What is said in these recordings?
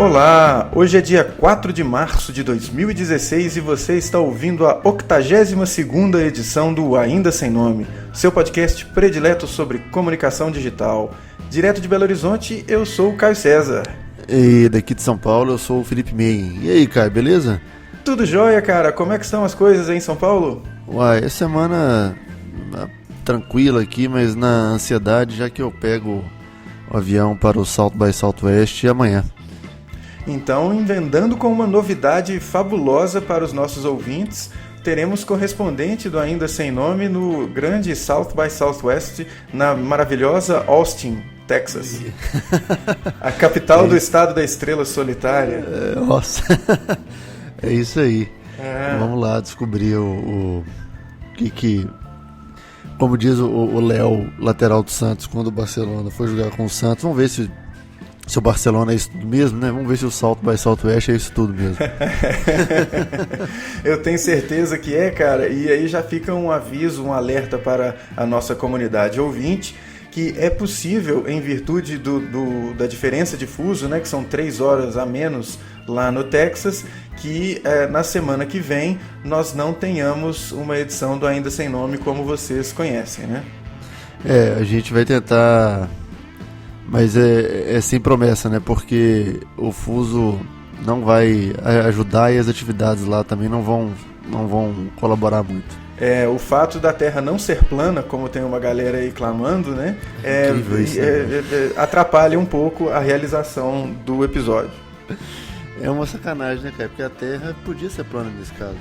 Olá, hoje é dia 4 de março de 2016 e você está ouvindo a 82ª edição do Ainda Sem Nome, seu podcast predileto sobre comunicação digital. Direto de Belo Horizonte, eu sou o Caio César. E daqui de São Paulo, eu sou o Felipe Meyen. E aí, Caio, beleza? Tudo jóia, cara. Como é que estão as coisas aí em São Paulo? Uai, essa semana tranquila aqui, mas na ansiedade, já que eu pego o avião para o South by Southwest amanhã. Então, emendando com uma novidade fabulosa para os nossos ouvintes, teremos correspondente do Ainda Sem Nome no grande South by Southwest, na maravilhosa Austin, Texas. A capital do estado da estrela solitária. Nossa, é isso aí. Vamos lá descobrir o que... Como diz o Léo, lateral do Santos, quando o Barcelona foi jogar com o Santos, vamos ver se o Barcelona é isso tudo mesmo, né? Vamos ver se o South by Southwest é isso tudo mesmo. Eu tenho certeza que é, cara. E aí já fica um aviso, um alerta para a nossa comunidade ouvinte, que é possível, em virtude da diferença de fuso, né? Que são 3 horas a menos lá no Texas, que na semana que vem nós não tenhamos uma edição do Ainda Sem Nome como vocês conhecem, né? A gente vai tentar... Mas é sem promessa, né? Porque o fuso não vai ajudar e as atividades lá também não vão colaborar muito. O fato da Terra não ser plana, como tem uma galera aí clamando, né? Atrapalha um pouco a realização do episódio. É uma sacanagem, né, cara? Porque a Terra podia ser plana nesse caso.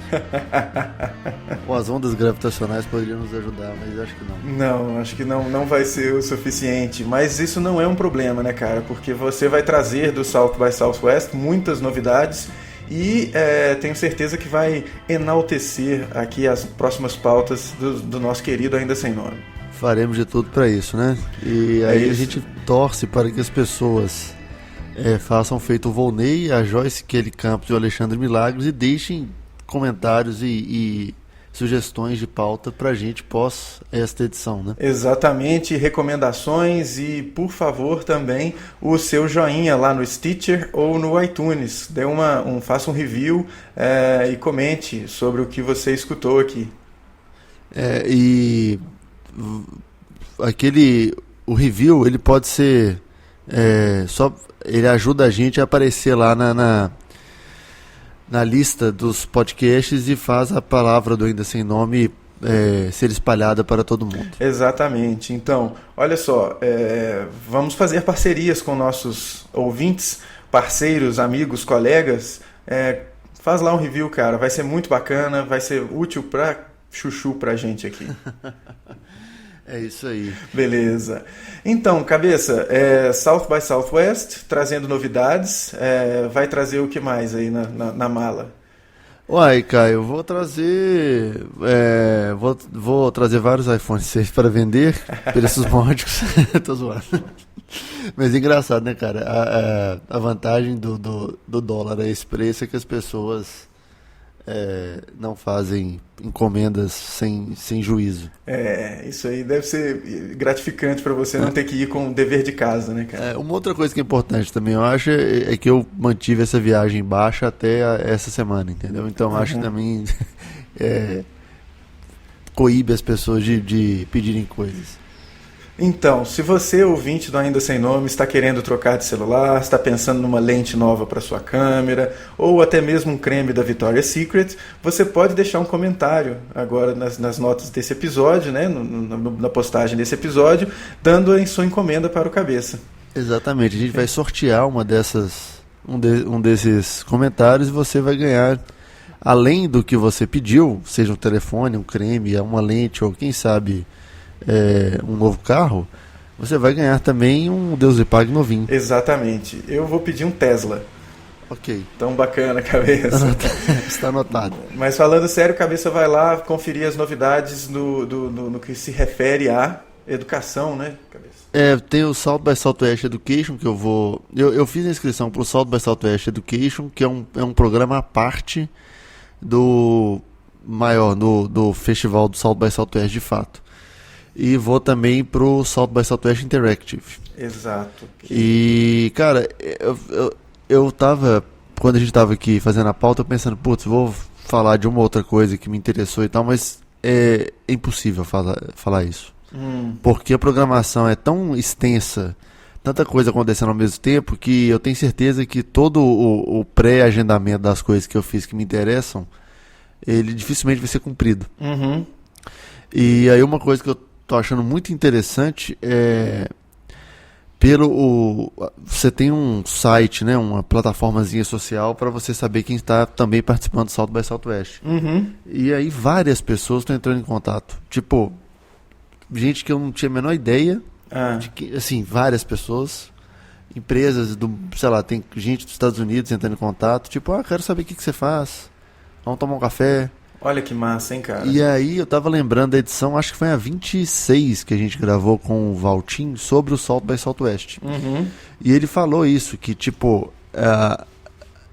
Ou as ondas gravitacionais poderiam nos ajudar, mas acho que não. Não, acho que não vai ser o suficiente. Mas isso não é um problema, né, cara? Porque você vai trazer do South by Southwest muitas novidades e tenho certeza que vai enaltecer aqui as próximas pautas do nosso querido Ainda Sem Nome. Faremos de tudo para isso, né? E aí a gente torce para que as pessoas... façam feito o Volney, a Joyce Kelly Campos e o Alexandre Milagres e deixem comentários e sugestões de pauta pra gente pós esta edição, né? Exatamente, recomendações e, por favor, também o seu joinha lá no Stitcher ou no iTunes. Faça um review e comente sobre o que você escutou aqui. O review, ele pode ser ele ajuda a gente a aparecer lá na lista dos podcasts e faz a palavra do Ainda Sem Nome ser espalhada para todo mundo. Exatamente. Então, olha só, vamos fazer parcerias com nossos ouvintes, parceiros, amigos, colegas. Faz lá um review, cara. Vai ser muito bacana, vai ser útil pra chuchu pra gente aqui. É isso aí. Beleza. Então, cabeça, South by Southwest, trazendo novidades. Vai trazer o que mais aí na mala? Uai, Caio, eu vou trazer... vou trazer vários iPhone 6 para vender, preços módicos. Tô zoando. Mas é engraçado, né, cara? A vantagem do dólar a esse preço é que as pessoas... não fazem encomendas sem juízo. Isso aí deve ser gratificante para você não ter que ir com o dever de casa, né, cara? Uma outra coisa que é importante também, eu acho, é que eu mantive essa viagem baixa até essa semana, entendeu? Então acho que também coíbe as pessoas de pedirem coisas. Então, se você, ouvinte do Ainda Sem Nome, está querendo trocar de celular, está pensando numa lente nova para sua câmera, ou até mesmo um creme da Victoria's Secret, você pode deixar um comentário agora nas notas desse episódio, né, na postagem desse episódio, dando a sua encomenda para o Cabeça. Exatamente, a gente vai sortear um desses comentários e você vai ganhar, além do que você pediu, seja um telefone, um creme, uma lente ou quem sabe... um novo carro, você vai ganhar também um Deus lhe pague novinho. Exatamente. Eu vou pedir um Tesla. Ok. Tão bacana, Cabeça. Está anotado. Mas falando sério, Cabeça vai lá conferir as novidades no que se refere à educação, né, Cabeça? Tem o South by Southwest Education, que eu vou... Eu fiz a inscrição para o South by Southwest Education, que é um programa à parte do festival do South by Southwest de fato. E vou também pro South by Southwest Interactive. Exato. E, cara, quando a gente tava aqui fazendo a pauta, eu pensando, putz, vou falar de uma outra coisa que me interessou e tal, mas é impossível falar isso. Porque a programação é tão extensa, tanta coisa acontecendo ao mesmo tempo, que eu tenho certeza que todo o pré-agendamento das coisas que eu fiz que me interessam, ele dificilmente vai ser cumprido. E aí uma coisa que eu tô achando muito interessante é... Você tem um site, né, uma plataformazinha social para você saber quem está também participando do South by Southwest. E aí várias pessoas estão entrando em contato. Tipo, gente que eu não tinha a menor ideia. Assim, várias pessoas. Empresas sei lá, tem gente dos Estados Unidos entrando em contato. Tipo, quero saber o que você faz. Vamos tomar um café. Olha que massa, hein, cara? E aí eu tava lembrando da edição, acho que foi a 26 que a gente gravou com o Valtim sobre o South by Southwest. E ele falou isso, que tipo,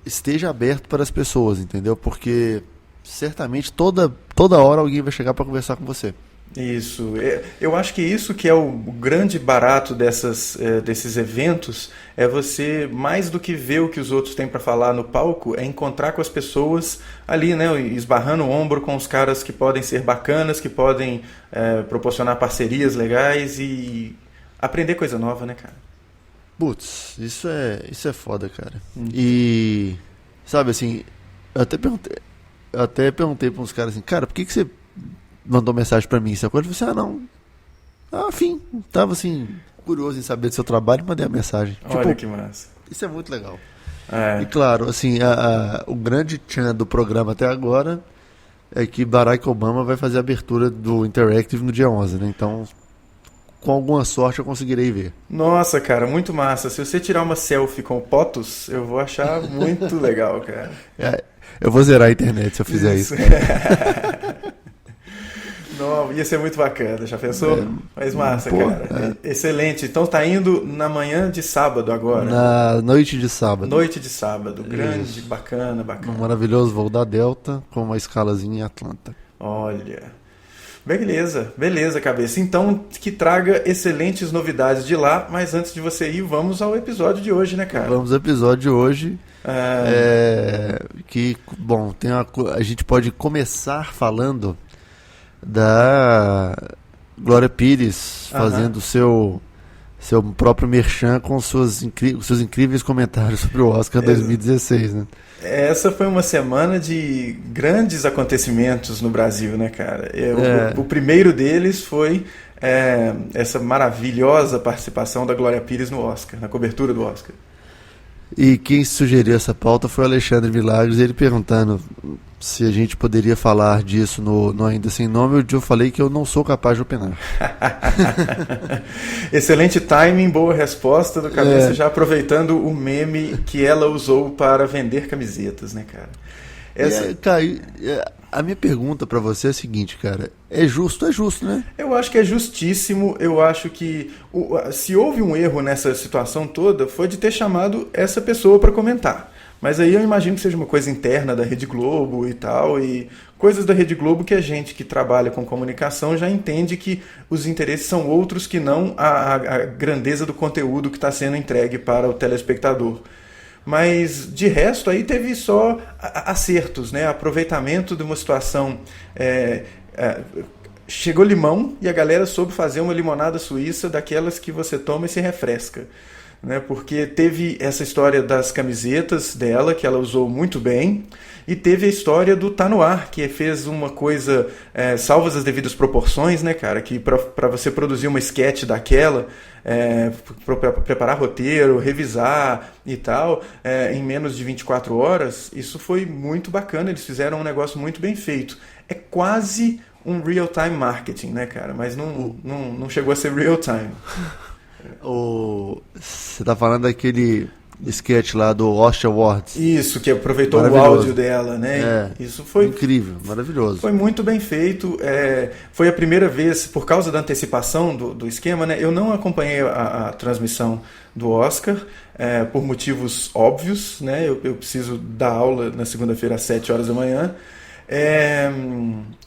esteja aberto para as pessoas, entendeu? Porque certamente toda hora alguém vai chegar para conversar com você. Isso. Eu acho que isso que é o grande barato desses eventos, é você, mais do que ver o que os outros têm para falar no palco, é encontrar com as pessoas ali, né, esbarrando o ombro com os caras que podem ser bacanas, que podem proporcionar parcerias legais e aprender coisa nova, né, cara? Putz, isso é foda, cara. E, sabe assim, eu até perguntei para uns caras assim, cara, por que você mandou mensagem pra mim, sacou? Ele falou assim, enfim, tava assim, curioso em saber do seu trabalho e mandei a mensagem. Olha tipo, que massa. Isso é muito legal. E claro, assim, o grande tchan do programa até agora é que Barack Obama vai fazer a abertura do Interactive no dia 11, né? Então, com alguma sorte eu conseguirei ver. Nossa, cara, muito massa. Se você tirar uma selfie com o POTUS, eu vou achar muito legal, cara. Eu vou zerar a internet se eu fizer isso. Não, ia ser muito bacana, já pensou? Mas massa, cara. Excelente. Então tá indo na manhã de sábado agora. Na noite de sábado. Noite de sábado. Grande, bacana. Um maravilhoso voo da Delta com uma escalazinha em Atlanta. Olha. Beleza, cabeça. Então, que traga excelentes novidades de lá, mas antes de você ir, vamos ao episódio de hoje, né, cara? Vamos ao episódio de hoje. Bom, a gente pode começar falando da Glória Pires fazendo seu próprio merchan com seus incríveis comentários sobre o Oscar 2016, né? Essa foi uma semana de grandes acontecimentos no Brasil, né, cara? O primeiro deles foi essa maravilhosa participação da Glória Pires no Oscar, na cobertura do Oscar. E quem sugeriu essa pauta foi o Alexandre Milagres, ele perguntando se a gente poderia falar disso no Ainda Sem Nome. Eu falei que eu não sou capaz de opinar. Excelente timing, boa resposta do cabeça, já aproveitando o meme que ela usou para vender camisetas, né, cara? A minha pergunta pra você é a seguinte, cara. É justo, né? Eu acho que é justíssimo. Eu acho que se houve um erro nessa situação toda, foi de ter chamado essa pessoa para comentar. Mas aí eu imagino que seja uma coisa interna da Rede Globo e tal, e coisas da Rede Globo que a gente que trabalha com comunicação já entende que os interesses são outros que não a grandeza do conteúdo que está sendo entregue para o telespectador. Mas de resto aí teve só acertos, né? Aproveitamento de uma situação. Chegou limão e a galera soube fazer uma limonada suíça daquelas que você toma e se refresca. Né? Porque teve essa história das camisetas dela, que ela usou muito bem, e teve a história do Tá No Ar, que fez uma coisa, salvas as devidas proporções, né, cara? Que para você produzir uma sketch daquela, preparar roteiro, revisar e tal, em menos de 24 horas, isso foi muito bacana, eles fizeram um negócio muito bem feito. É quase um real-time marketing, né, cara? Mas não chegou a ser real-time. Você tá falando daquele sketch lá do Oscar Awards. Isso, que aproveitou o áudio dela, né? Isso foi incrível, maravilhoso. Foi muito bem feito. Foi a primeira vez, por causa da antecipação do esquema, né? Eu não acompanhei a transmissão do Oscar, por motivos óbvios, né? Eu preciso dar aula na segunda-feira às 7 horas da manhã.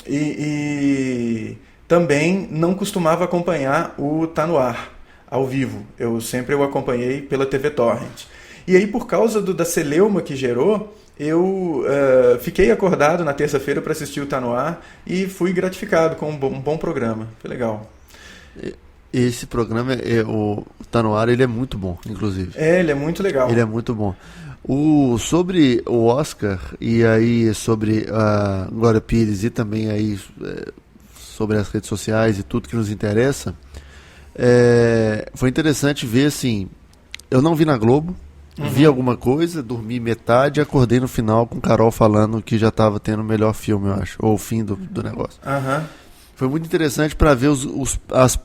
E também não costumava acompanhar o Tá No Ar ao vivo. Eu sempre o acompanhei pela TV Torrent. E aí, por causa da celeuma que gerou, eu fiquei acordado na terça-feira para assistir o Tá No Ar e fui gratificado com um bom programa. Foi legal. Esse programa, o Tá No Ar, ele é muito bom, inclusive. Ele é muito legal. Ele é muito bom. Sobre o Oscar, e aí sobre a Glória Pires, e também aí sobre as redes sociais e tudo que nos interessa, foi interessante ver, assim, eu não vi na Globo, vi alguma coisa, dormi metade, acordei no final com Carol falando que já estava tendo o melhor filme, eu acho, ou o fim do negócio. Foi muito interessante para ver as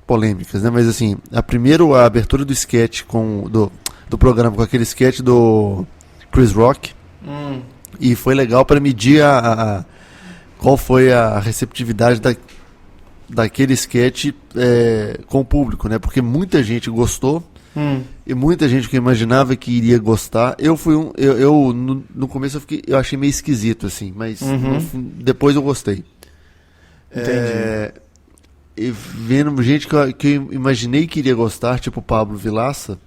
polêmicas, né? Mas assim, a abertura do sketch do programa com aquele sketch do Chris Rock, e foi legal para medir qual foi a receptividade daquele sketch com o público, né? Porque muita gente gostou e muita gente que eu imaginava que iria gostar. No começo eu achei meio esquisito, assim, mas depois eu gostei. Entendi. E vendo gente que eu imaginei que iria gostar, tipo o Pablo Vilaça,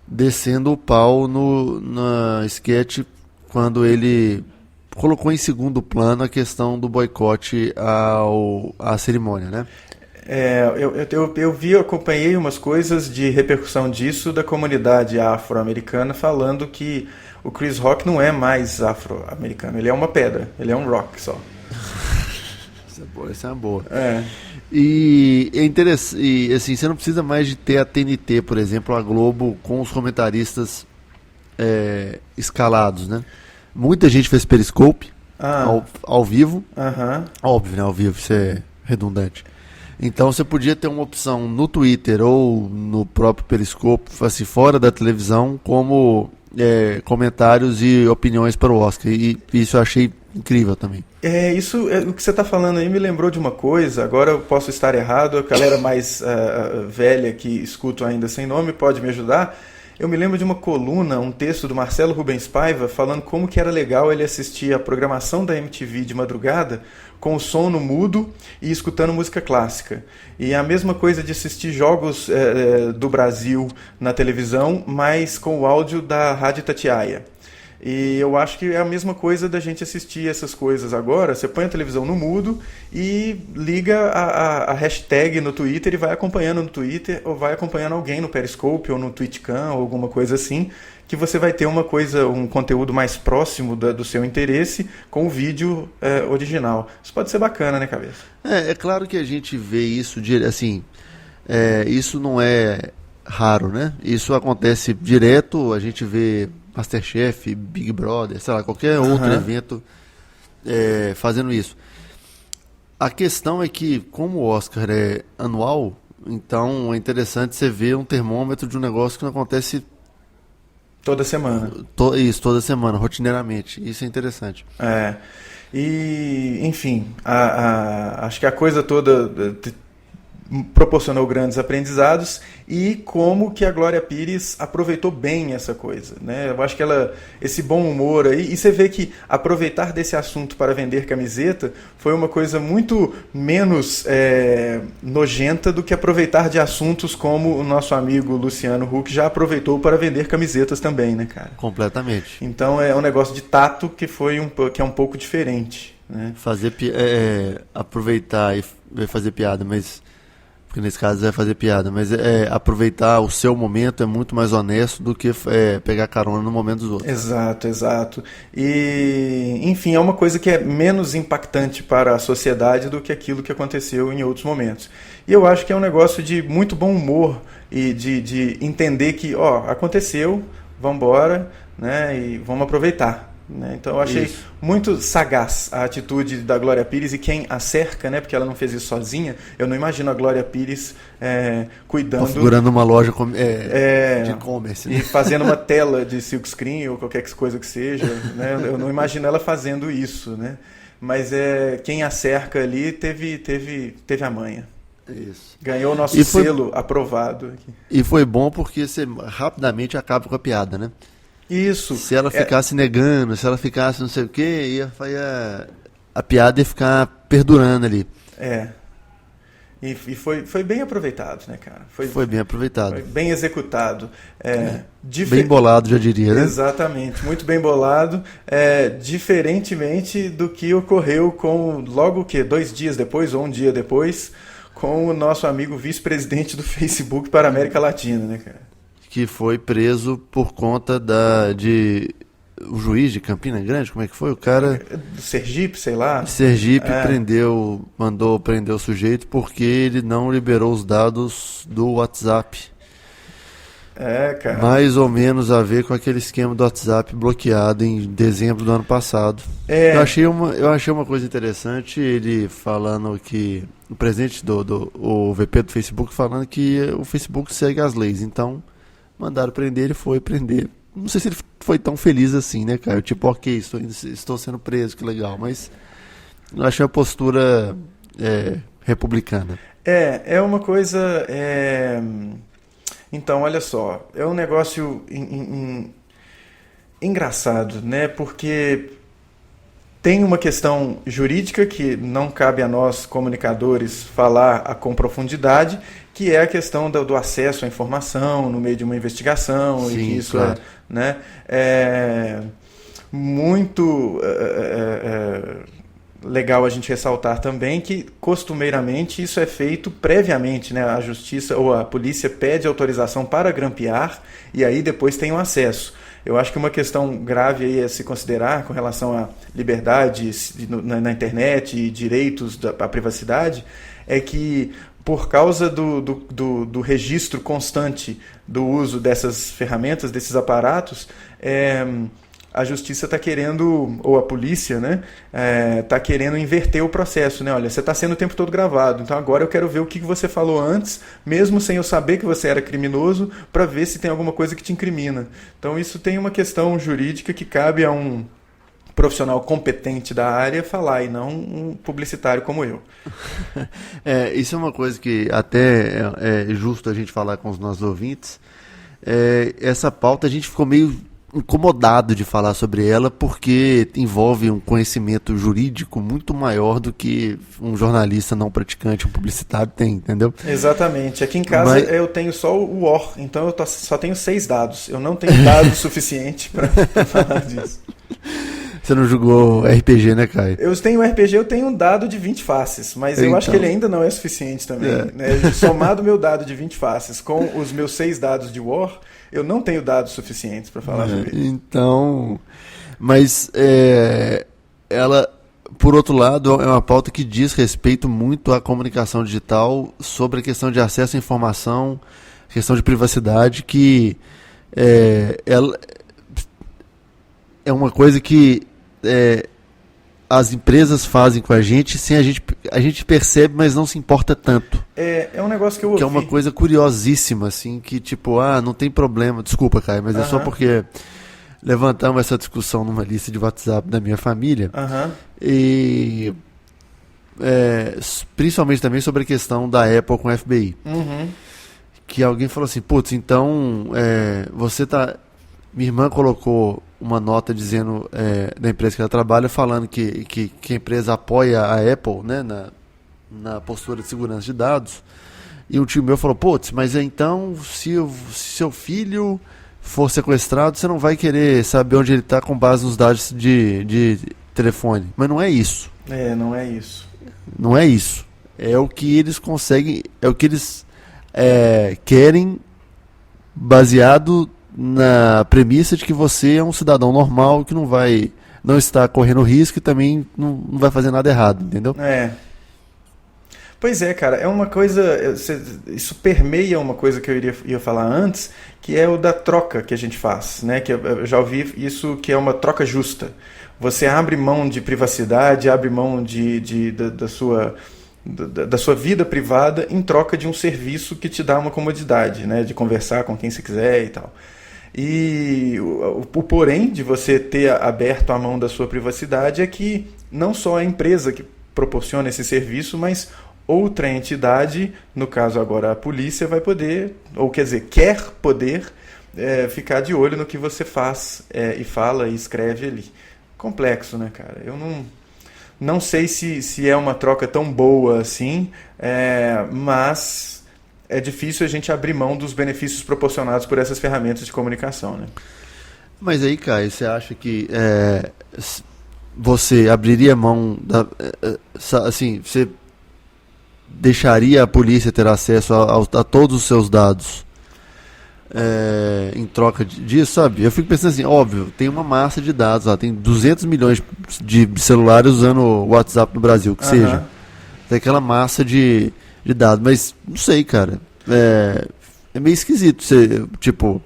descendo o pau na sketch quando ele colocou em segundo plano a questão do boicote à cerimônia, né? Eu acompanhei umas coisas de repercussão disso da comunidade afro-americana falando que o Chris Rock não é mais afro-americano, ele é uma pedra, ele é um rock só. Essa é uma boa. É. E é interessante, e assim, você não precisa mais de ter a TNT, por exemplo, a Globo com os comentaristas escalados, né? Muita gente fez Periscope ao vivo. Óbvio, né? Ao vivo, isso é redundante. Então você podia ter uma opção no Twitter ou no próprio Periscope, assim, fora da televisão, como comentários e opiniões para o Oscar. E isso eu achei incrível também. O que você está falando aí me lembrou de uma coisa, agora eu posso estar errado, a galera mais velha que escuto ainda sem nome pode me ajudar. Eu me lembro de uma coluna, um texto do Marcelo Rubens Paiva, falando como que era legal ele assistir a programação da MTV de madrugada com o som no mudo e escutando música clássica. E a mesma coisa de assistir jogos do Brasil na televisão, mas com o áudio da Rádio Itatiaia. E eu acho que é a mesma coisa da gente assistir essas coisas agora. Você põe a televisão no mudo e liga a hashtag no Twitter e vai acompanhando no Twitter, ou vai acompanhando alguém no Periscope ou no Twitchcam ou alguma coisa assim, que você vai ter um conteúdo mais próximo do seu interesse com o vídeo original. Isso pode ser bacana, né, Cabeça? É claro que a gente vê isso, assim, isso não é raro, né? Isso acontece direto, a gente vê Masterchef, Big Brother, sei lá, qualquer outro evento fazendo isso. A questão é que, como o Oscar é anual, então é interessante você ver um termômetro de um negócio que não acontece toda semana. Toda semana, rotineiramente. Isso é interessante. E, enfim, acho que a coisa toda proporcionou grandes aprendizados, e como que a Glória Pires aproveitou bem essa coisa, né? Eu acho que esse bom humor aí, e você vê que aproveitar desse assunto para vender camiseta foi uma coisa muito menos nojenta do que aproveitar de assuntos como o nosso amigo Luciano Huck já aproveitou para vender camisetas também, né, cara? Completamente. Então é um negócio de tato que é um pouco diferente, né? Aproveitar e fazer piada, mas porque nesse caso vai fazer piada, mas aproveitar o seu momento é muito mais honesto do que pegar carona no momento dos outros. Exato. E, enfim, é uma coisa que é menos impactante para a sociedade do que aquilo que aconteceu em outros momentos. E eu acho que é um negócio de muito bom humor e de entender que, aconteceu, vamos embora, né, e vamos aproveitar. Né? Então eu achei muito sagaz a atitude da Glória Pires e quem a cerca, né? Porque ela não fez isso sozinha. Eu não imagino a Glória Pires cuidando, configurando uma loja de e-commerce, né? E fazendo uma tela de silkscreen ou qualquer coisa que seja, né? Eu não imagino ela fazendo isso, né? Mas quem a cerca ali teve a manha. Isso. Ganhou o nosso selo aprovado aqui. E foi bom porque você rapidamente acaba com a piada, né? Isso. Se ela ficasse negando, se ela ficasse não sei o que, a piada ia ficar perdurando ali. E foi bem aproveitado, né, cara? Foi bem aproveitado. Foi bem executado. Bem bolado, já diria, né? Exatamente, muito bem bolado. Diferentemente do que ocorreu com, logo o quê? 2 dias depois, ou um dia depois, com o nosso amigo vice-presidente do Facebook para a América Latina, né, cara? Que foi preso por conta o juiz de Campina Grande, como é que foi? O cara... Do Sergipe, sei lá. Sergipe mandou prender o sujeito porque ele não liberou os dados do WhatsApp. Cara. Mais ou menos a ver com aquele esquema do WhatsApp bloqueado em dezembro do ano passado. Eu achei uma coisa interessante, ele falando que... O presidente o VP do Facebook falando que o Facebook segue as leis. Então, mandaram prender, ele foi prender. Não sei se ele foi tão feliz assim, né, cara? Tipo, ok, estou sendo preso, que legal. Mas eu achei a postura republicana. É uma coisa... Então, olha só. É um negócio engraçado, né? Porque tem uma questão jurídica que não cabe a nós, comunicadores, falar com profundidade, que é a questão do acesso à informação no meio de uma investigação. Sim, e que isso claro. é muito legal a gente ressaltar também que costumeiramente isso é feito previamente, né? A justiça ou a polícia pede autorização para grampear e aí depois tem o acesso. Eu acho que uma questão grave aí a se considerar com relação à liberdade na internet e direitos à privacidade é que por causa do registro constante do uso dessas ferramentas, desses aparatos, a justiça está querendo, ou a polícia, né, está querendo inverter o processo, né? Olha, você está sendo o tempo todo gravado, então agora eu quero ver o que você falou antes, mesmo sem eu saber que você era criminoso, para ver se tem alguma coisa que te incrimina. Então isso tem uma questão jurídica que cabe a um profissional competente da área falar, e não um publicitário como eu. Isso é uma coisa que até é justo a gente falar com os nossos ouvintes. Essa pauta a gente ficou meio incomodado de falar sobre ela porque envolve um conhecimento jurídico muito maior do que um jornalista não praticante, um publicitário tem, entendeu? Exatamente. Aqui em casa eu tenho só o OR, então eu só tenho 6 dados. Eu não tenho dados suficiente para falar disso. Você não jogou RPG, né, Caio? Eu tenho RPG, eu tenho um dado de 20 faces, mas eu acho que ele ainda não é suficiente também. Né? Somado meu dado de 20 faces com os meus 6 dados de War, eu não tenho dados suficientes para falar sobre isso. Então, mas ela, por outro lado, é uma pauta que diz respeito muito à comunicação digital sobre a questão de acesso à informação, questão de privacidade, que ela é uma coisa que as empresas fazem com a gente sem a gente percebe, mas não se importa tanto. É um negócio que eu ouvi. Que é uma coisa curiosíssima, assim, que tipo, não tem problema, desculpa, Caio, mas é só porque levantamos essa discussão numa lista de WhatsApp da minha família, e principalmente também sobre a questão da Apple com o FBI. Que alguém falou assim, putz, então você tá... Minha irmã colocou uma nota dizendo da empresa que ela trabalha, falando que a empresa apoia a Apple, né, na postura de segurança de dados. E um tio meu falou, putz, mas então se seu filho for sequestrado, você não vai querer saber onde ele está com base nos dados de telefone. Mas não é isso. Não é isso. Não é isso. É o que eles conseguem, é o que eles querem, baseado na premissa de que você é um cidadão normal que não está correndo risco e também não vai fazer nada errado, entendeu? Pois é, cara, é uma coisa, isso permeia uma coisa que eu ia falar antes, que é o da troca que a gente faz, né? Que eu já ouvi isso, que é uma troca justa. Você abre mão de privacidade, abre mão da sua vida privada em troca de um serviço que te dá uma comodidade, né? De conversar com quem você quiser e tal. E o porém de você ter aberto a mão da sua privacidade é que não só a empresa que proporciona esse serviço, mas outra entidade, no caso agora a polícia, vai poder, ou quer dizer, quer poder ficar de olho no que você faz e fala e escreve ali. Complexo, né, cara? Eu Não sei se é uma troca tão boa assim, mas é difícil a gente abrir mão dos benefícios proporcionados por essas ferramentas de comunicação, né? Mas aí, Caio, você acha que você abriria mão assim, você deixaria a polícia ter acesso a todos os seus dados em troca disso, sabe? Eu fico pensando assim, óbvio, tem uma massa de dados lá, tem 200 milhões de celulares usando o WhatsApp no Brasil, que seja. Tem aquela massa de dados, mas não sei, cara. É meio esquisito você, tipo,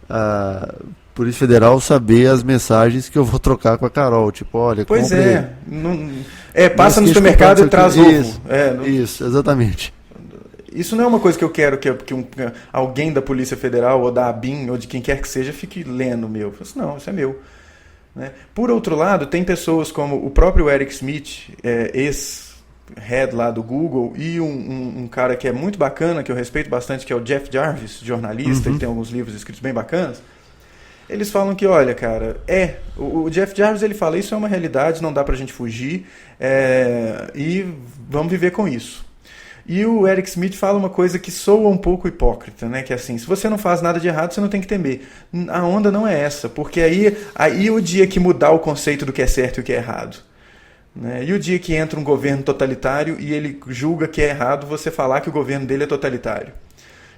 a Polícia Federal saber as mensagens que eu vou trocar com a Carol. Tipo, olha, pois compre... passa no supermercado e traz ovo. Isso, exatamente. Isso não é uma coisa que eu quero que alguém da Polícia Federal ou da ABIN ou de quem quer que seja fique lendo meu. Não, isso é meu. Né? Por outro lado, tem pessoas como o próprio Eric Schmidt, ex-head lá do Google, e um cara que é muito bacana, que eu respeito bastante, que é o Jeff Jarvis, jornalista, que tem alguns livros escritos bem bacanas. Eles falam que, olha, cara, o Jeff Jarvis, ele fala, isso é uma realidade, não dá pra gente fugir, e vamos viver com isso. E o Eric Schmidt fala uma coisa que soa um pouco hipócrita, né? Que é assim, se você não faz nada de errado, você não tem que temer. A onda não é essa, porque aí o dia que mudar o conceito do que é certo e o que é errado, né? E o dia que entra um governo totalitário e ele julga que é errado você falar que o governo dele é totalitário.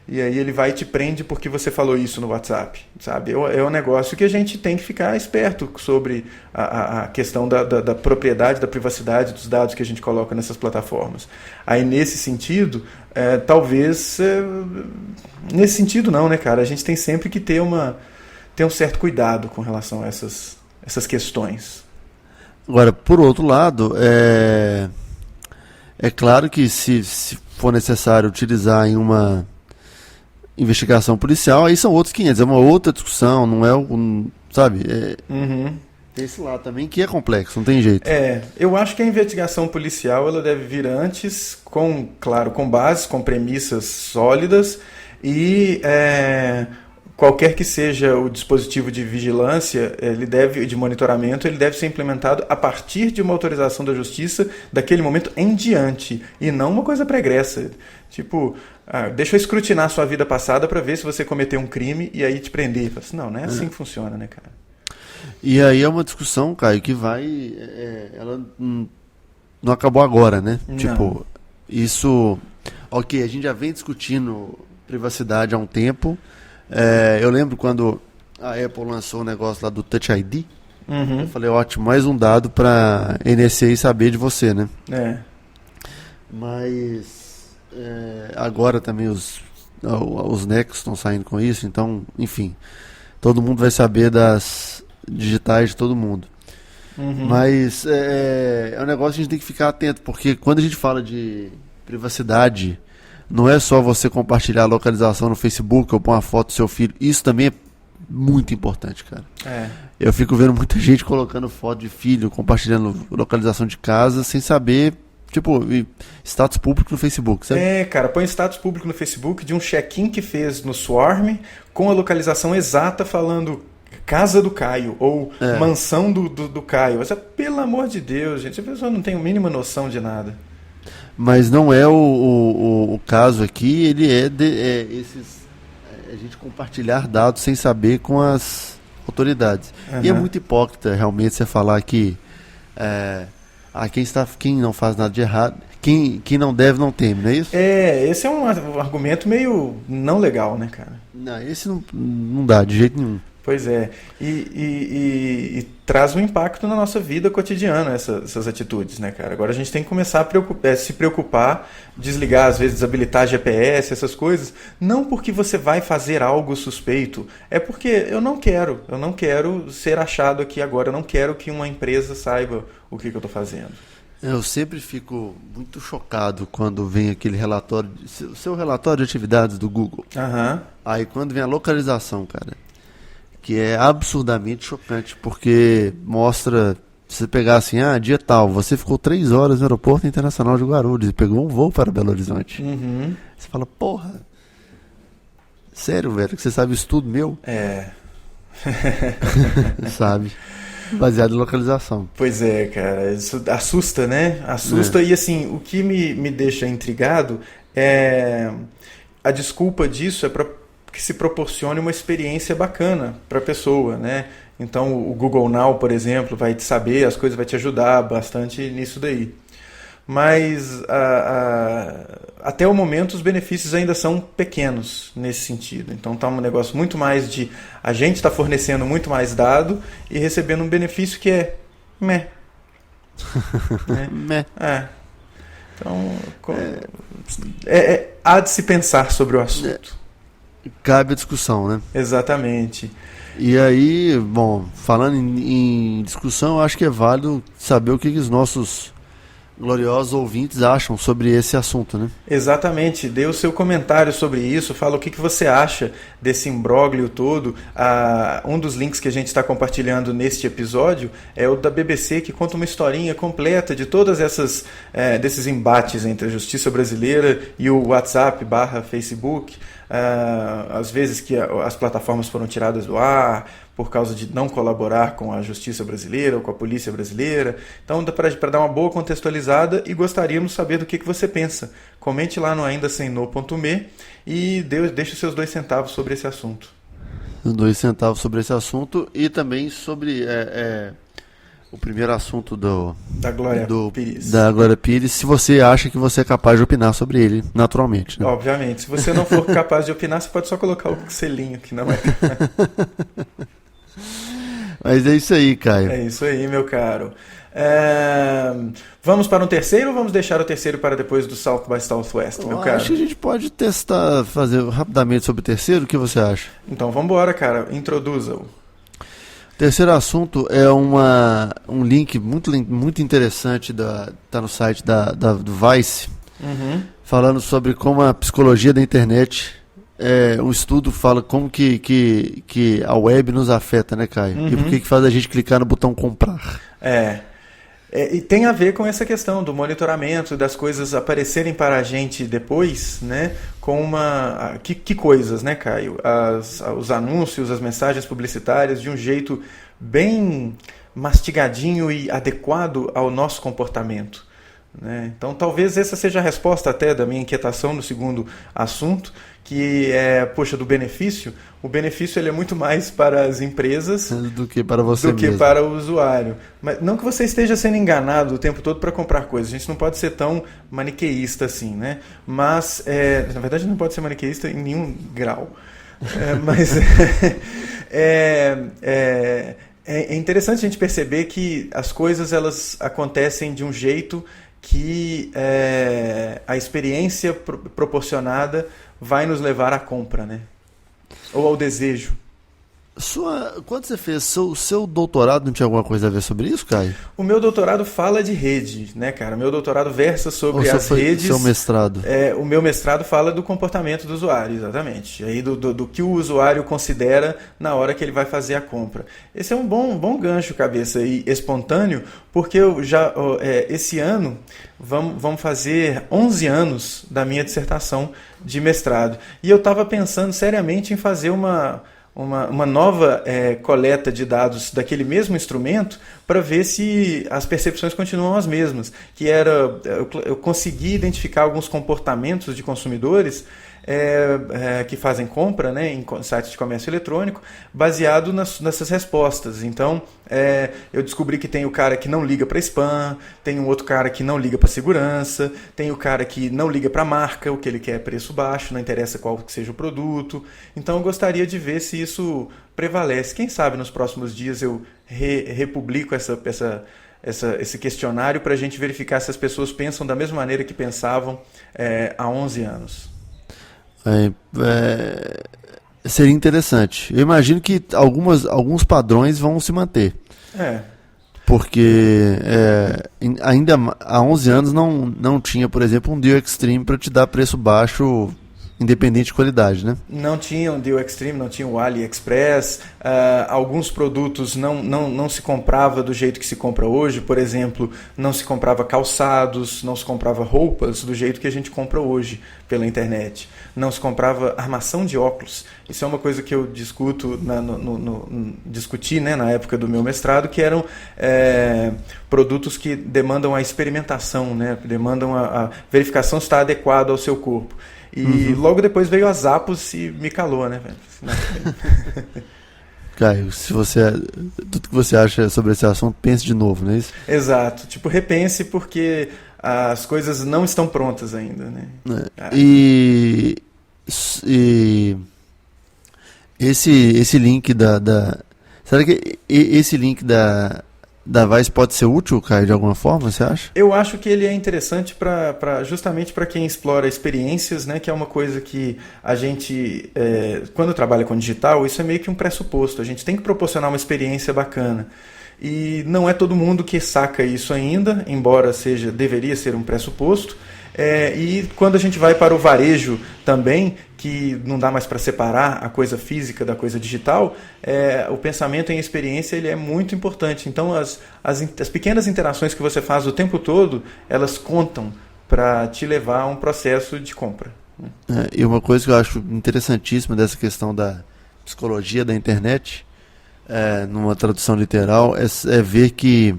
E aí ele vai e te prende porque você falou isso no WhatsApp, sabe? É um negócio que a gente tem que ficar esperto sobre a questão da propriedade, da privacidade dos dados que a gente coloca nessas plataformas. Aí nesse sentido, talvez... nesse sentido não, né, cara? A gente tem sempre que ter um certo cuidado com relação a essas questões. Agora, por outro lado, é claro que se for necessário utilizar em uma investigação policial, aí são outros 500, é uma outra discussão, não é sabe? Tem esse lado também que é complexo, não tem jeito. Eu acho que a investigação policial ela deve vir antes, com bases, com premissas sólidas e qualquer que seja o dispositivo de vigilância, de monitoramento, ele deve ser implementado a partir de uma autorização da justiça daquele momento em diante, e não uma coisa pregressa. Tipo, deixa eu escrutinar a sua vida passada para ver se você cometeu um crime e aí te prender. Assim, não é assim que funciona, né, cara? E aí é uma discussão, Caio, que vai... ela não acabou agora, né? Não. Tipo, isso... Ok, a gente já vem discutindo privacidade há um tempo. Eu lembro quando a Apple lançou o negócio lá do Touch ID. Eu falei, ótimo, mais um dado para NSA saber de você, né? Mas agora também os Nexus estão saindo com isso, então, enfim, todo mundo vai saber das digitais de todo mundo. Mas é um negócio que a gente tem que ficar atento, porque quando a gente fala de privacidade, não é só você compartilhar a localização no Facebook ou pôr uma foto do seu filho. Isso também é muito importante, cara. Eu fico vendo muita gente colocando foto de filho, compartilhando localização de casa, sem saber, tipo, status público no Facebook, sabe? Cara, põe status público no Facebook de um check-in que fez no Swarm com a localização exata falando casa do Caio ou mansão do Caio. Mas, pelo amor de Deus, gente, a pessoa não tem a mínima noção de nada. Mas não é o caso aqui, ele a gente compartilhar dados sem saber com as autoridades. E é muito hipócrita realmente você falar que quem não faz nada de errado, quem não deve não teme, não é isso? Esse é um argumento meio não legal, né, cara? Não, esse não dá de jeito nenhum. Pois é, e traz um impacto na nossa vida cotidiana essas atitudes, né, cara? Agora a gente tem que começar a se preocupar, desligar, às vezes, desabilitar GPS, essas coisas, não porque você vai fazer algo suspeito, é porque eu não quero ser achado aqui agora, eu não quero que uma empresa saiba o que eu estou fazendo. Eu sempre fico muito chocado quando vem aquele relatório, seu relatório de atividades do Google. Aí quando vem a localização, cara, que é absurdamente chocante, porque mostra, se você pegar assim, dia tal, você ficou 3 horas no aeroporto internacional de Guarulhos e pegou um voo para Belo Horizonte. Você fala, porra, sério, velho, que você sabe isso tudo meu? É. Sabe? Baseado em localização. Pois é, cara, isso assusta, né? Assusta e assim, o que me deixa intrigado é a desculpa disso é para que se proporcione uma experiência bacana para a pessoa, né? Então o Google Now, por exemplo, vai te saber as coisas, vai te ajudar bastante nisso daí. Mas até o momento os benefícios ainda são pequenos nesse sentido. Então está um negócio muito mais de a gente está fornecendo muito mais dado e recebendo um benefício que é meh. Meh. Então há de se pensar sobre o assunto. Cabe a discussão, né? Exatamente. E aí, bom, falando em discussão, eu acho que é válido saber o que os nossos gloriosos ouvintes acham sobre esse assunto, né? Exatamente, dê o seu comentário sobre isso, fala o que você acha desse imbróglio todo. Um dos links que a gente está compartilhando neste episódio é o da BBC, que conta uma historinha completa de todas essas desses embates entre a justiça brasileira e o WhatsApp / Facebook, às vezes que as plataformas foram tiradas do ar por causa de não colaborar com a justiça brasileira ou com a polícia brasileira. Então, para dar uma boa contextualizada, e gostaríamos de saber do que você pensa. Comente lá no aindasemno.me e deixe os seus 2 centavos sobre esse assunto. 2 centavos sobre esse assunto e também sobre o primeiro assunto da Glória Pires. Da Glória Pires, se você acha que você é capaz de opinar sobre ele, naturalmente. Né? Obviamente. Se você não for capaz de opinar, você pode só colocar o selinho que não é. Mas é isso aí, Caio. É isso aí, meu caro. Vamos para um terceiro ou vamos deixar o terceiro para depois do South by Southwest, meu caro? Acho que a gente pode testar, fazer rapidamente sobre o terceiro. O que você acha? Então vamos embora, cara. Introduza-o. O terceiro assunto é um link muito interessante, tá no site do Vice, falando sobre como a psicologia da internet, um estudo fala como que a web nos afeta, né, Caio? E por que faz a gente clicar no botão comprar. E tem a ver com essa questão do monitoramento, das coisas aparecerem para a gente depois, né? Com uma... Que coisas, né, Caio? Os anúncios, as mensagens publicitárias de um jeito bem mastigadinho e adequado ao nosso comportamento, né? Então talvez essa seja a resposta até da minha inquietação no segundo assunto, que é, do benefício. O benefício ele é muito mais para as empresas do que para você do que para o usuário. Mas não que você esteja sendo enganado o tempo todo para comprar coisas. A gente não pode ser tão maniqueísta assim, né? Mas, na verdade, não pode ser maniqueísta em nenhum grau. Mas é interessante a gente perceber que as coisas elas acontecem de um jeito que a experiência proporcionada vai nos levar à compra, né? Ou ao desejo. Quando você fez o seu doutorado, não tinha alguma coisa a ver sobre isso, Caio? O meu doutorado fala de rede, né, cara? O meu doutorado versa sobre as redes. O seu mestrado? O meu mestrado fala do comportamento do usuário, exatamente. Aí do que o usuário considera na hora que ele vai fazer a compra. Esse é um bom gancho, cabeça, e espontâneo, porque eu já esse ano vamos fazer 11 anos da minha dissertação de mestrado. E eu estava pensando seriamente em fazer uma nova coleta de dados daquele mesmo instrumento para ver se as percepções continuam as mesmas. Que era, eu consegui identificar alguns comportamentos de consumidores que fazem compra, né, em sites de comércio eletrônico, baseado nessas respostas. Então, eu descobri que tem o cara que não liga para spam, tem um outro cara que não liga para segurança, tem o cara que não liga para marca, o que ele quer é preço baixo, não interessa qual que seja o produto. Então, eu gostaria de ver se isso prevalece. Quem sabe nos próximos dias eu republico esse questionário para a gente verificar se as pessoas pensam da mesma maneira que pensavam há 11 anos. Seria interessante. Eu imagino que alguns padrões vão se manter. Porque ainda há 11 anos não tinha, por exemplo, um Deal Extreme para te dar preço baixo independente de qualidade, né? Não tinha o Deal Extreme, não tinha o AliExpress, alguns produtos não se comprava do jeito que se compra hoje, por exemplo, não se comprava calçados, não se comprava roupas do jeito que a gente compra hoje pela internet, não se comprava armação de óculos. Isso é uma coisa que eu discuti, né, na época do meu mestrado, que eram produtos que demandam a experimentação, né, demandam a verificação se está adequado ao seu corpo. E logo depois veio a Zappos e me calou, né, velho? Caio, tudo que você acha sobre esse assunto, pense de novo, não é isso? Exato. Tipo, repense porque as coisas não estão prontas ainda, né? E esse link será que esse link da Vice pode ser útil, Caio, de alguma forma, você acha? Eu acho que ele é interessante justamente para quem explora experiências, né, que é uma coisa que a gente, quando trabalha com digital, isso é meio que um pressuposto. A gente tem que proporcionar uma experiência bacana. E não é todo mundo que saca isso ainda, embora deveria ser um pressuposto. E quando a gente vai para o varejo também, que não dá mais para separar a coisa física da coisa digital, o pensamento em experiência ele é muito importante. Então as pequenas interações que você faz o tempo todo, elas contam para te levar a um processo de compra. E uma coisa que eu acho interessantíssima dessa questão da psicologia da internet, numa tradução literal, é ver que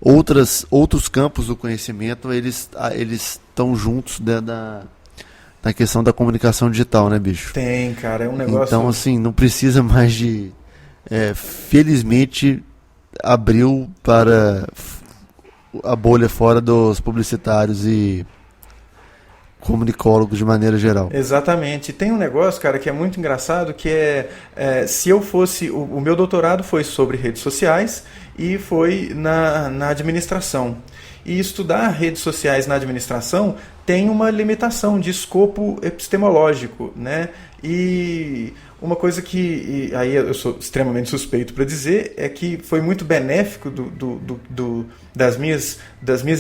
outros campos do conhecimento eles estão juntos na questão da comunicação digital, né, bicho? Tem, cara, é um negócio... Então, assim, não precisa mais de... felizmente, abriu para a bolha fora dos publicitários e comunicólogos de maneira geral. Exatamente. Tem um negócio, cara, que é muito engraçado, que se eu fosse... O meu doutorado foi sobre redes sociais e foi na administração. E estudar redes sociais na administração tem uma limitação de escopo epistemológico, né? E uma coisa que aí eu sou extremamente suspeito para dizer é que foi muito benéfico das minhas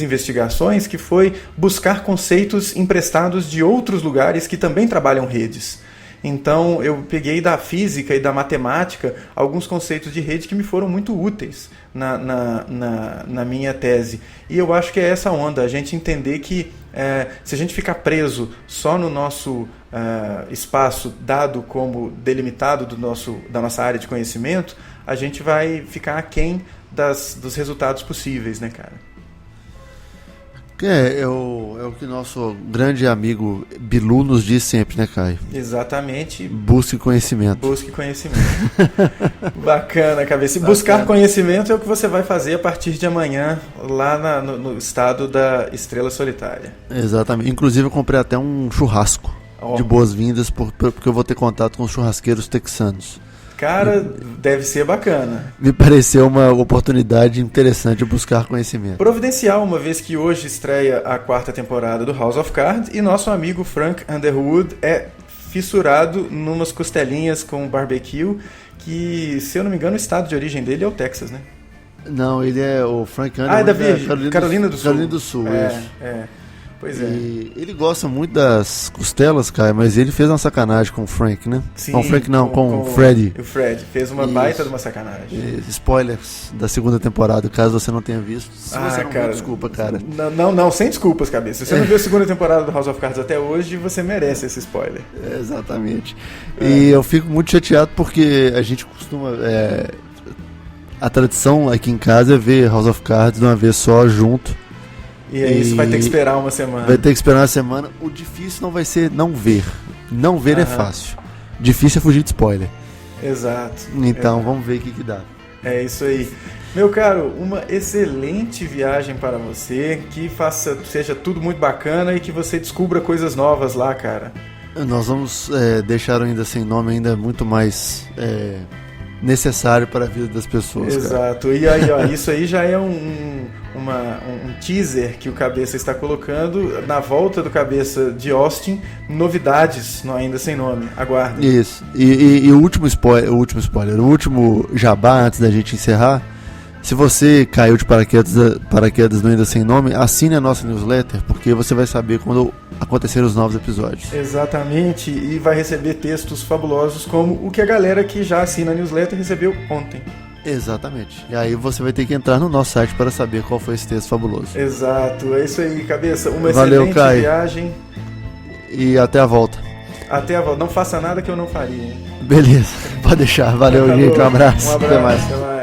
investigações, que foi buscar conceitos emprestados de outros lugares que também trabalham redes. Então eu peguei da física e da matemática alguns conceitos de rede que me foram muito úteis na minha tese. E eu acho que é essa onda, a gente entender que se a gente ficar preso só no nosso espaço dado como delimitado da nossa área de conhecimento, a gente vai ficar aquém dos resultados possíveis, né, cara? É o que nosso grande amigo Bilu nos diz sempre, né, Caio? Exatamente. Busque conhecimento. Busque conhecimento. Bacana, cabeça. E buscar conhecimento é o que você vai fazer a partir de amanhã, lá no estado da Estrela Solitária. Exatamente. Inclusive, eu comprei até um churrasco de boas-vindas, porque eu vou ter contato com os churrasqueiros texanos. Cara, deve ser bacana. Me pareceu uma oportunidade interessante de buscar conhecimento. Providencial, uma vez que hoje estreia a 4ª temporada do House of Cards e nosso amigo Frank Underwood é fissurado numas costelinhas com barbecue, que, se eu não me engano, o estado de origem dele é o Texas, né? Não, ele é o Frank Underwood. É da Carolina do Sul. Carolina do Sul, isso. Pois é. E ele gosta muito das costelas, cara, mas ele fez uma sacanagem com o Frank, né? Sim, com o Frank não, com o Freddy. O Fred fez uma baita de uma sacanagem. Spoilers da 2ª temporada, caso você não tenha visto. Se você não viu, desculpa, cara. Não, sem desculpas, cabeça. Se você não viu a 2ª temporada do House of Cards até hoje, você merece esse spoiler. Exatamente. E eu fico muito chateado porque a gente costuma... a tradição aqui em casa é ver House of Cards de uma vez só, junto. E aí você vai ter que esperar uma semana. Vai ter que esperar uma semana. O difícil não vai ser não ver. Não ver é fácil. Difícil é fugir de spoiler. Exato. Então vamos ver o que dá. É isso aí. Meu caro, uma excelente viagem para você. Que seja tudo muito bacana e que você descubra coisas novas lá, cara. Nós vamos deixar ainda sem nome, ainda muito mais... necessário para a vida das pessoas. Exato. Cara. E aí, ó, isso aí já é um teaser que o Cabeça está colocando na volta do Cabeça de Austin, novidades ainda sem nome. Aguarde. Isso. E o último spoiler, o último jabá antes da gente encerrar, Se você caiu de paraquedas no Ainda Sem Nome, assine a nossa newsletter, porque você vai saber quando acontecerem os novos episódios. Exatamente, e vai receber textos fabulosos como o que a galera que já assina a newsletter recebeu ontem. Exatamente. E aí você vai ter que entrar no nosso site para saber qual foi esse texto fabuloso. Exato, é isso aí, cabeça. Uma Valeu, excelente Caio. viagem. E até a volta. Até a volta. Não faça nada que eu não faria, hein? Beleza, pode deixar. Valeu, gente. Um abraço. Um abraço. Até mais. Até mais.